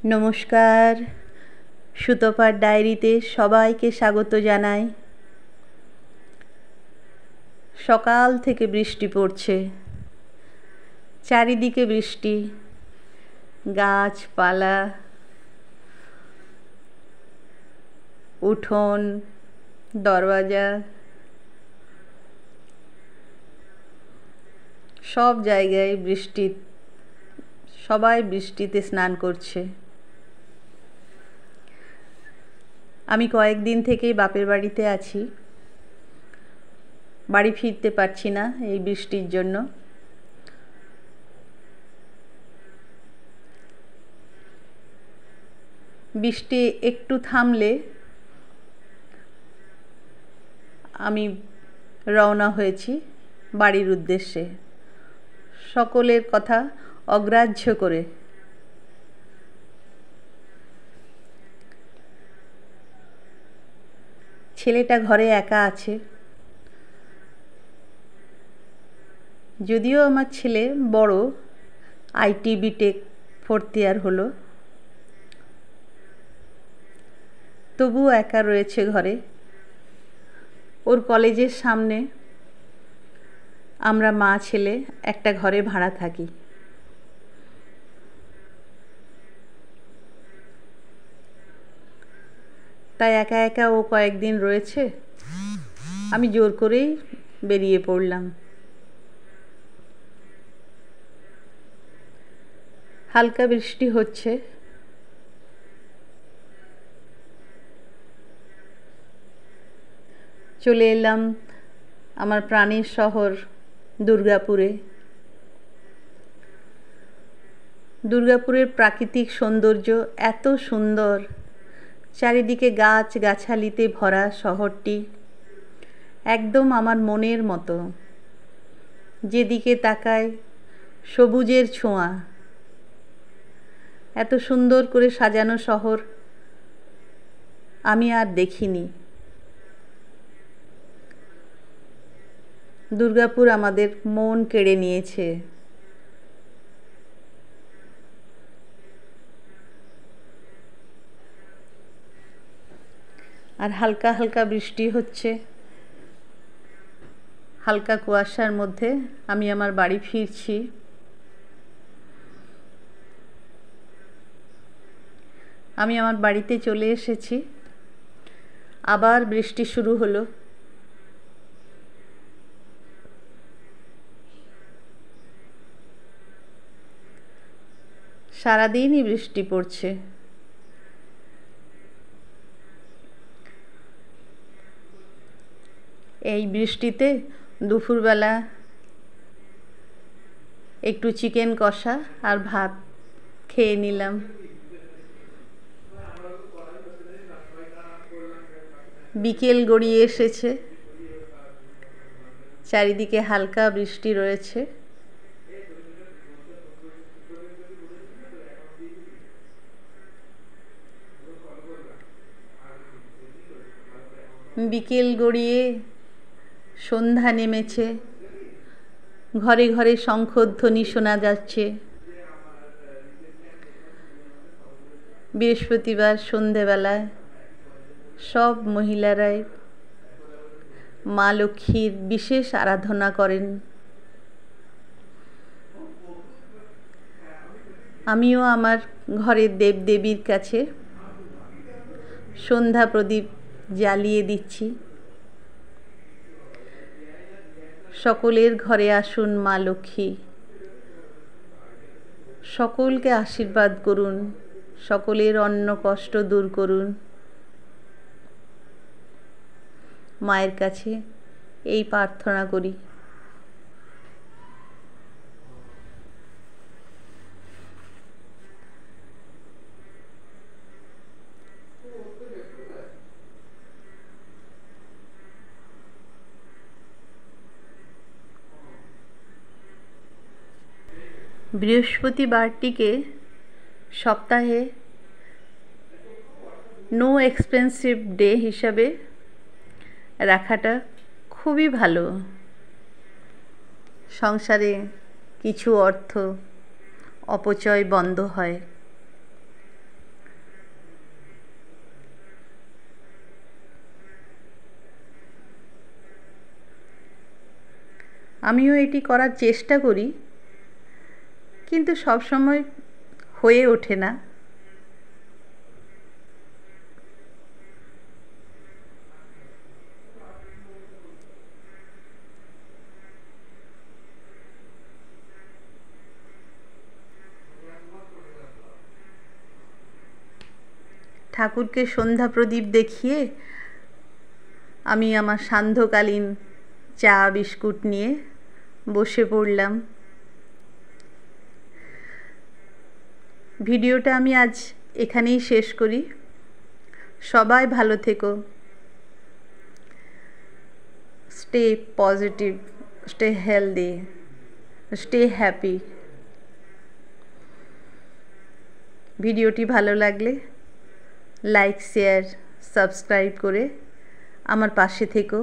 নমস্কার, সুতপার ডায়েরিতে সবাইকে স্বাগত জানাই। সকাল থেকে বৃষ্টি পড়ছে, চারিদিকে বৃষ্টি, গাছপালা, উঠোন, দরওয়াজা, সব জায়গায় বৃষ্টি। সবাই বৃষ্টিতে স্নান করছে। আমি কয়েকদিন থেকেই বাপের বাড়িতে আছি, বাড়ি ফিরতে পারছি না এই বৃষ্টির জন্য। বৃষ্টি একটু থামলে আমি রওনা হয়েছি বাড়ির উদ্দেশ্যে, সকলের কথা অগ্রাহ্য করে। ছেলেটা ঘরে একা আছে। যদিও আমার ছেলে বড়, আইটি বিটেক 4th ইয়ার হলো, তবুও একা রয়েছে ঘরে। ওর কলেজের সামনে আমরা মা ছেলে একটা ঘরে ভাড়া থাকি। তাই একা একা ও কয়েকদিন রয়েছে, আমি জোর করেই বেরিয়ে পড়লাম। হালকা বৃষ্টি হচ্ছে। চলে এলাম আমার প্রাণের শহর দুর্গাপুরে। দুর্গাপুরের প্রাকৃতিক সৌন্দর্য এত সুন্দর, চারিদিকে গাছ গাছালিতে ভরা শহরটি একদম আমার মনের মতো। যেদিকে তাকাই সবুজের ছোঁয়া। এত সুন্দর করে সাজানো শহর আমি আর দেখিনি। দুর্গাপুর আমাদের মন কেড়ে নিয়েছে। আর হালকা হালকা বৃষ্টি হচ্ছে। হালকা কুয়াশার মধ্যে আমি আমার বাড়ি ফিরছি। আমি আমার বাড়িতে চলে এসেছি। আবার বৃষ্টি শুরু হলো। সারাদিনই বৃষ্টি পড়ছে। এই বৃষ্টিতে দুপুরবেলা একটু চিকেন কষা আর ভাত খেয়ে নিলাম। বিকেল গড়িয়ে এসেছে, চারিদিকে হালকা বৃষ্টি রয়েছে। বিকেল গড়িয়ে সন্ধ্যা নেমেছে। ঘরে ঘরে শঙ্খধ্বনি শোনা যাচ্ছে। বৃহস্পতিবার সন্ধেবেলায় সব মহিলারাই মা লক্ষ্মীর বিশেষ আরাধনা করেন। আমিও আমার ঘরের দেবদেবীর কাছে সন্ধ্যা প্রদীপ জ্বালিয়ে দিচ্ছি। সকলের ঘরে আসুন মা লক্ষ্মী, সকলকে আশীর্বাদ করুন, সকলের অন্ন কষ্ট দূর করুন। মায়ের কাছে এই প্রার্থনা করি। বৃহস্পতিবারটিকে সপ্তাহে নো এক্সপেন্সিভ ডে হিসাবে রাখাটা খুবই ভালো। সংসারে কিছু অর্থ অপচয় বন্ধ হয়। আমিও এটি করার চেষ্টা করি, কিন্তু সব সময় হয়ে ওঠে না। ঠাকুরকে সন্ধ্যা প্রদীপ দেখিয়ে আমি আমার সান্ধ্যকালীন চা বিস্কুট নিয়ে বসে পড়লাম। ভিডিওটা আমি আজ এখানেই শেষ করি। সবাই ভালো থেকো, stay positive, stay healthy, stay happy. ভিডিওটি ভালো লাগলে লাইক, শেয়ার, সাবস্ক্রাইব করে আমার পাশে থেকো।